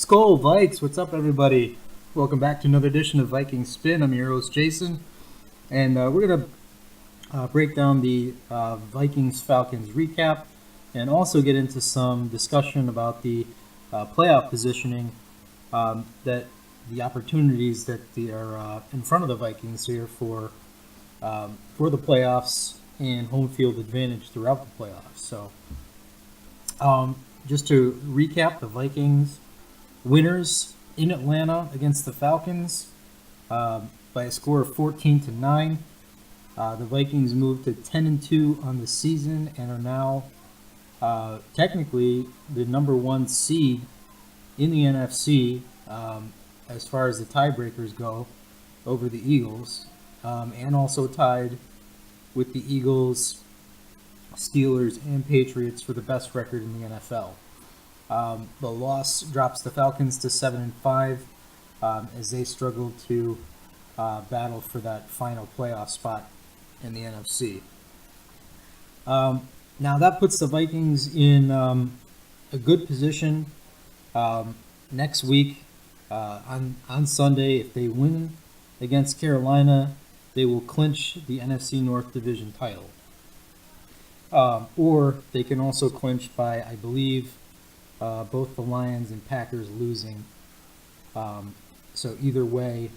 Skull Vikes, what's up, everybody? Welcome back to another edition of Viking Spin. I'm your host, Jason, and we're going to break down the Vikings-Falcons recap and also get into some discussion about the playoff positioning, that the opportunities that are in front of the Vikings here for the playoffs and home field advantage throughout the playoffs. So, just to recap, the Vikings winners in Atlanta against the Falcons by a score of 14-9. The Vikings moved to 10-2 on the season and are now technically the number one seed in the NFC as far as the tiebreakers go over the Eagles, and also tied with the Eagles, Steelers, and Patriots for the best record in the NFL. The loss drops the Falcons to 7-5 as they struggle to battle for that final playoff spot in the NFC. Now that puts the Vikings in a good position next week on Sunday. If they win against Carolina, they will clinch the NFC North division title. Or they can also clinch by, I believe, both the Lions and Packers losing. So either way,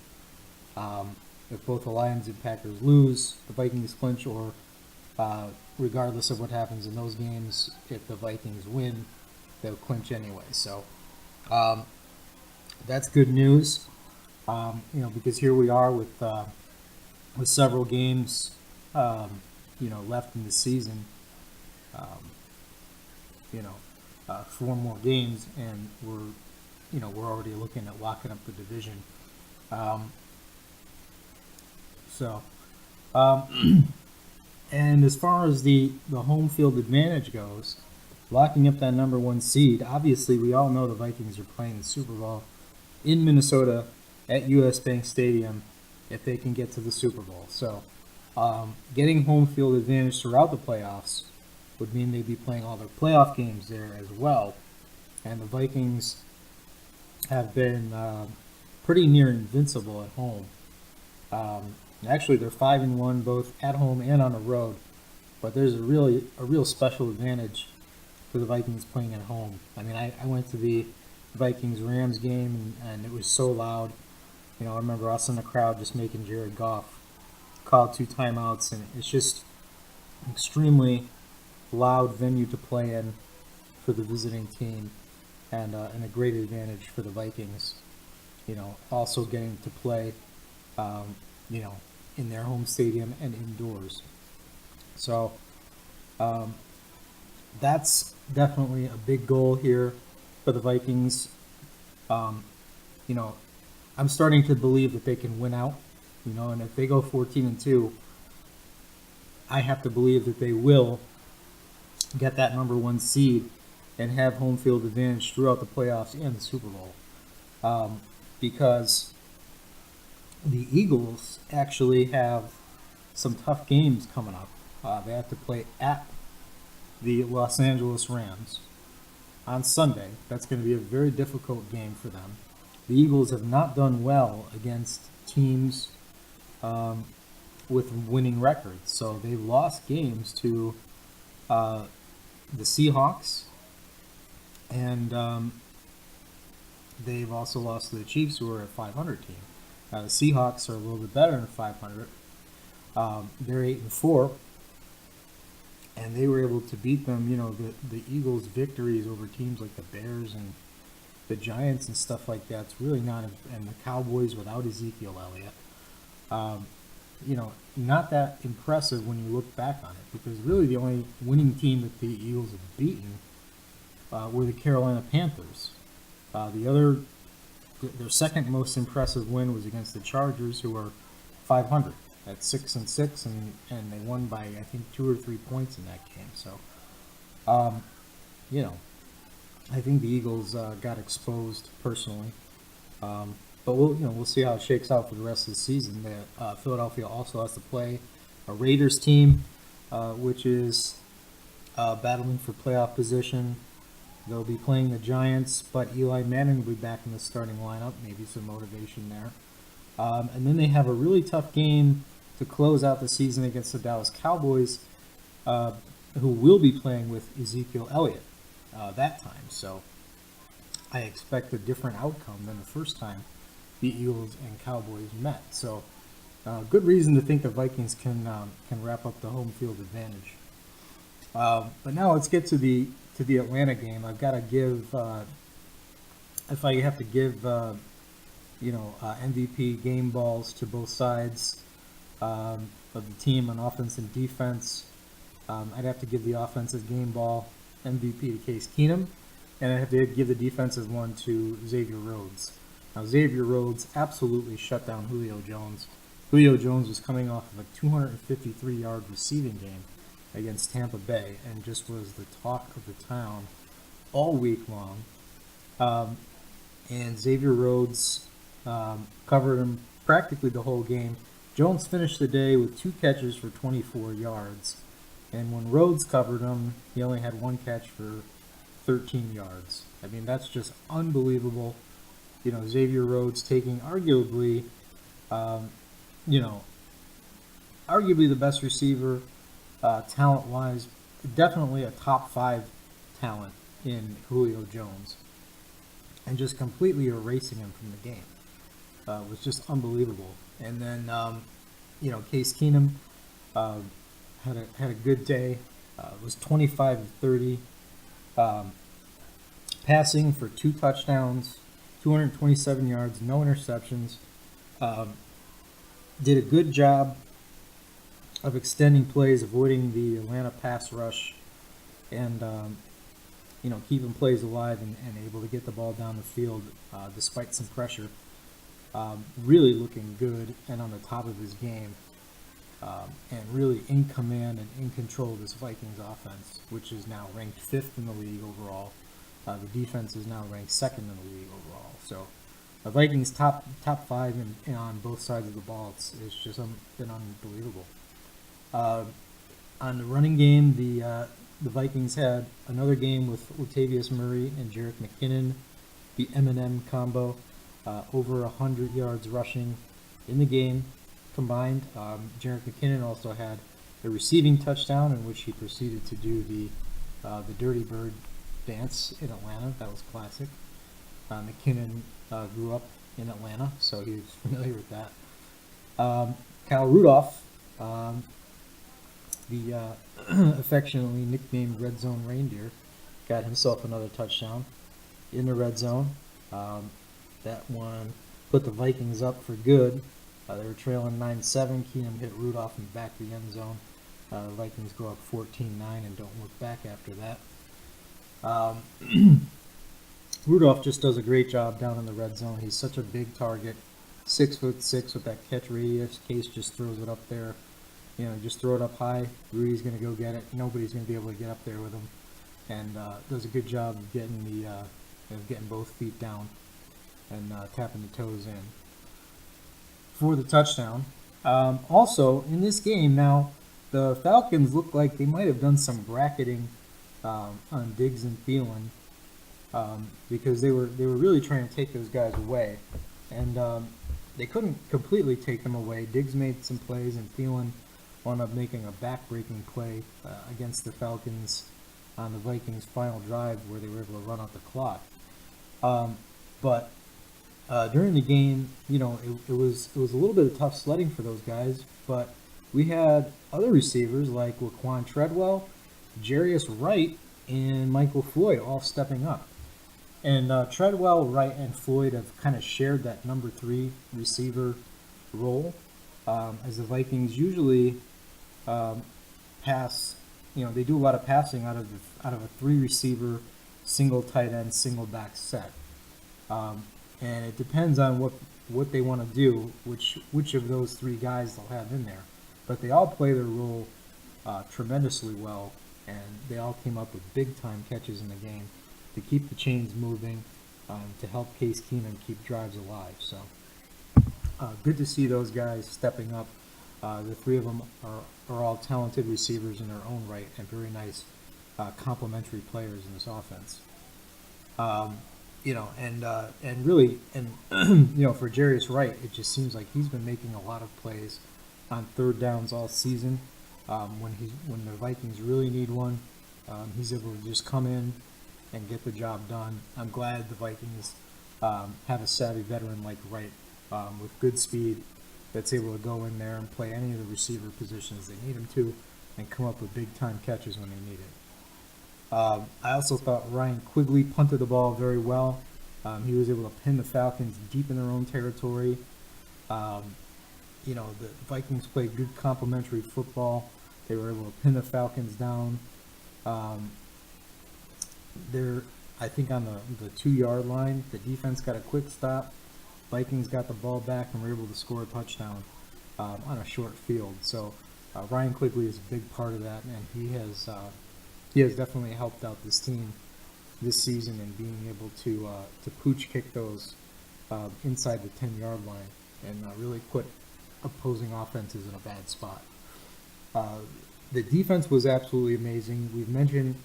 if both the Lions and Packers lose, the Vikings clinch, or regardless of what happens in those games, if the Vikings win, they'll clinch anyway. So that's good news, because here we are with several games, left in the season. 4 more games, and we're already looking at locking up the division. And as far as the home field advantage goes, locking up that number one seed, obviously we all know the Vikings are playing the Super Bowl in Minnesota at US Bank Stadium if they can get to the Super Bowl. So getting home field advantage throughout the playoffs would mean they'd be playing all their playoff games there as well. And the Vikings have been pretty near invincible at home. Actually, they're 5-1 both at home and on the road. But there's a real special advantage for the Vikings playing at home. I mean, I went to the Vikings-Rams game, and it was so loud. I remember us in the crowd just making Jared Goff call 2 timeouts, and it's just extremely loud venue to play in for the visiting team, and a great advantage for the Vikings. Also getting to play, in their home stadium and indoors. So that's definitely a big goal here for the Vikings. I'm starting to believe that they can win out, and if they go 14-2, I have to believe that they will get that number one seed and have home field advantage throughout the playoffs and the Super Bowl. Because, the Eagles actually have some tough games coming up. They have to play at the Los Angeles Rams on Sunday. That's going to be a very difficult game for them. The Eagles have not done well against teams with winning records. So they've lost games to the Seahawks, and they've also lost to the Chiefs, who are a 500 team. The Seahawks are a little bit better than 500. They're 8-4, and they were able to beat them. You know, the Eagles' victories over teams like the Bears and the Giants and stuff like that's really not, and the Cowboys without Ezekiel Elliott. You know, not that impressive when you look back on it, because really the only winning team that the Eagles have beaten were the Carolina Panthers. Their second most impressive win was against the Chargers, who are 500 at 6-6, and they won by, I think, 2 or 3 points in that game. So, you know, I think the Eagles got exposed personally. But we'll see how it shakes out for the rest of the season. Philadelphia also has to play a Raiders team, which is battling for playoff position. They'll be playing the Giants, but Eli Manning will be back in the starting lineup. Maybe some motivation there. And then they have a really tough game to close out the season against the Dallas Cowboys, who will be playing with Ezekiel Elliott that time. So I expect a different outcome than the first time the Eagles and Cowboys met. So good reason to think the Vikings can wrap up the home field advantage. But now let's get to the Atlanta game. I've got to give, if I have to give, MVP game balls to both sides of the team on offense and defense, I'd have to give the offensive game ball MVP to Case Keenum, and I'd have to give the defensive one to Xavier Rhodes. Now, Xavier Rhodes absolutely shut down Julio Jones. Julio Jones was coming off of a 253-yard receiving game against Tampa Bay and just was the talk of the town all week long. And Xavier Rhodes covered him practically the whole game. Jones finished the day with 2 catches for 24 yards. And when Rhodes covered him, he only had 1 catch for 13 yards. I mean, that's just unbelievable. You know, Xavier Rhodes taking arguably the best receiver talent-wise, definitely a top 5 talent in Julio Jones, and just completely erasing him from the game. Was just unbelievable. And then, Case Keenum had a good day. Was 25 of 30, passing for 2 touchdowns, 227 yards, no interceptions. Did a good job of extending plays, avoiding the Atlanta pass rush, and keeping plays alive and able to get the ball down the field despite some pressure. Really looking good and on the top of his game, and really in command and in control of this Vikings offense, which is now ranked 5th in the league overall. The defense is now ranked 2nd in the league overall. So the Vikings top 5 on both sides of the ball. It's just been unbelievable. On the running game, the Vikings had another game with Latavius Murray and Jerick McKinnon, the M&M combo, over 100 yards rushing in the game combined. Jerick McKinnon also had a receiving touchdown in which he proceeded to do the Dirty Bird dance in Atlanta. That was classic. McKinnon grew up in Atlanta, so he was familiar with that. Kyle Rudolph, the affectionately nicknamed Red Zone Reindeer, got himself another touchdown in the red zone. That one put the Vikings up for good. They were trailing 9-7. Keenum hit Rudolph in the back of the end zone. The Vikings go up 14-9 and don't look back after that. Rudolph just does a great job down in the red zone. He's such a big target, 6'6" with that catch radius. Case just throws it up there. Just throw it up high. Rudy's going to go get it. Nobody's going to be able to get up there with him, and does a good job of getting both feet down and tapping the toes in. for the touchdown. Also, in this game, now the Falcons look like they might have done some bracketing on Diggs and Thielen because they were really trying to take those guys away, and they couldn't completely take them away. Diggs made some plays, and Thielen wound up making a back-breaking play against the Falcons on the Vikings' final drive where they were able to run out the clock. But during the game, it was a little bit of tough sledding for those guys, but we had other receivers like Laquan Treadwell, Jarius Wright, and Michael Floyd all stepping up. And Treadwell, Wright, and Floyd have kind of shared that number 3 receiver role, as the Vikings usually pass. They do a lot of passing out of a 3 receiver, single tight end, single back set. And it depends on what they want to do, which of those 3 guys they'll have in there. But they all play their role tremendously well, and they all came up with big-time catches in the game to keep the chains moving, to help Case Keenum keep drives alive. So good to see those guys stepping up. The 3 of them are all talented receivers in their own right and very nice complementary players in this offense. And really, for Jarius Wright, it just seems like he's been making a lot of plays on third downs all season. When the Vikings really need one, he's able to just come in and get the job done. I'm glad the Vikings have a savvy veteran like Wright with good speed that's able to go in there and play any of the receiver positions they need him to and come up with big-time catches when they need it. I also thought Ryan Quigley punted the ball very well. He was able to pin the Falcons deep in their own territory. The Vikings played good complementary football. They were able to pin the Falcons down. I think on the 2-yard line, the defense got a quick stop. Vikings got the ball back and were able to score a touchdown on a short field. So Ryan Quigley is a big part of that, and he has definitely helped out this team this season in being able to pooch kick those inside the 10-yard line and really put opposing offenses in a bad spot. The defense was absolutely amazing. We've mentioned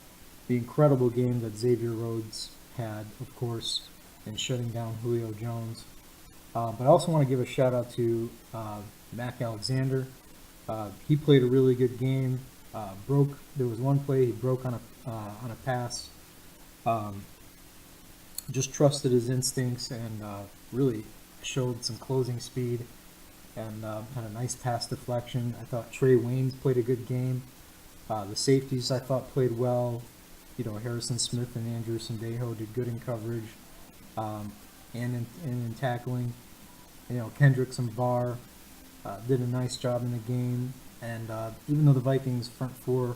the incredible game that Xavier Rhodes had, of course, in shutting down Julio Jones. But I also want to give a shout out to Mac Alexander. He played a really good game. There was one play he broke on a pass. Just trusted his instincts and really showed some closing speed and had a nice pass deflection. I thought Trey Waynes played a good game. The safeties I thought played well. Harrison Smith and Andrew Sandejo did good in coverage and in tackling. Kendricks and Barr did a nice job in the game. And even though the Vikings front 4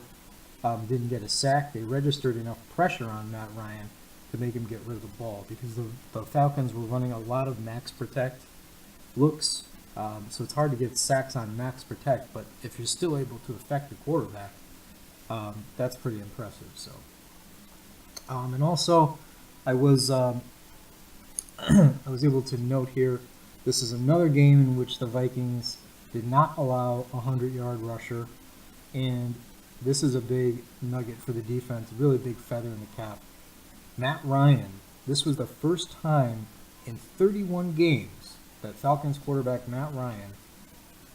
didn't get a sack, they registered enough pressure on Matt Ryan to make him get rid of the ball because the Falcons were running a lot of max protect looks. So it's hard to get sacks on max protect, but if you're still able to affect the quarterback, that's pretty impressive. So, and also, I was able to note here, this is another game in which the Vikings did not allow a 100-yard rusher, and this is a big nugget for the defense, really big feather in the cap. Matt Ryan, this was the first time in 31 games that Falcons quarterback Matt Ryan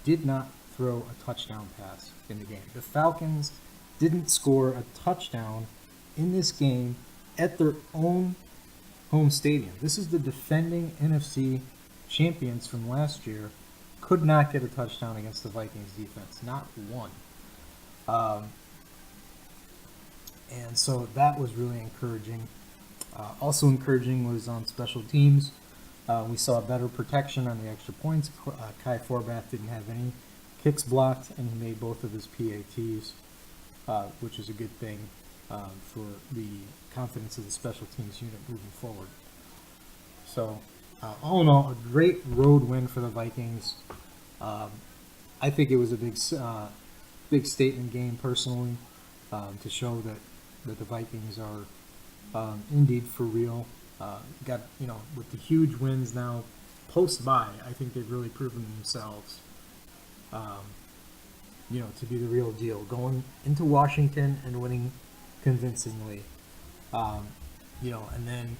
did not throw a touchdown pass in the game. The Falcons didn't score a touchdown in this game at their own home stadium. This is the defending NFC champions from last year. Could not get a touchdown against the Vikings defense, not one. And so that was really encouraging. Also encouraging was on special teams. We saw better protection on the extra points. Kai Forbath didn't have any kicks blocked, and he made both of his PATs, which is a good thing for the confidence of the special teams unit moving forward. So, all in all, a great road win for the Vikings. I think it was a big statement game personally, to show that the Vikings are indeed for real. With the huge wins now post-bye, I think they've really proven themselves, to be the real deal. Going into Washington and winning convincingly, and then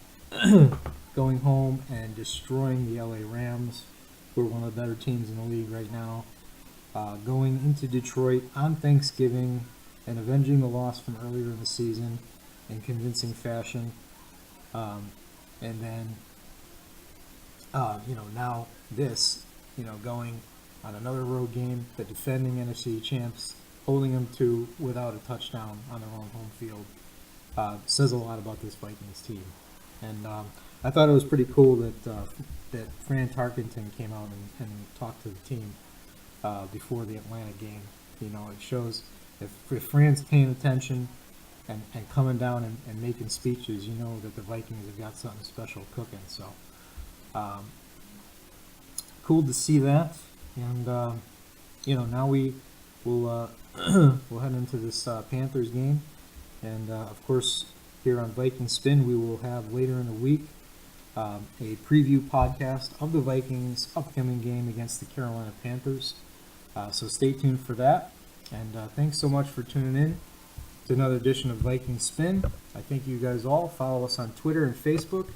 going home and destroying the LA Rams, who are one of the better teams in the league right now. Going into Detroit on Thanksgiving and avenging the loss from earlier in the season in convincing fashion. And then, now this, going on another road game, the defending NFC champs, holding them to without a touchdown on their own home field, says a lot about this Vikings team. And I thought it was pretty cool that Fran Tarkenton came out and talked to the team before the Atlanta game. It shows if Fran's paying attention and coming down and making speeches, that the Vikings have got something special cooking. So cool to see that. And now we will we'll head into this Panthers game, and of course here on Viking Spin we will have later in the week a preview podcast of the Vikings' upcoming game against the Carolina Panthers. So stay tuned for that. And thanks so much for tuning in to another edition of Viking Spin. I thank you guys all. Follow us on Twitter and Facebook.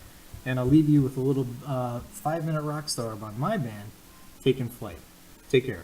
And I'll leave you with a little 5-minute rock star by my band, Taking Flight. Take care.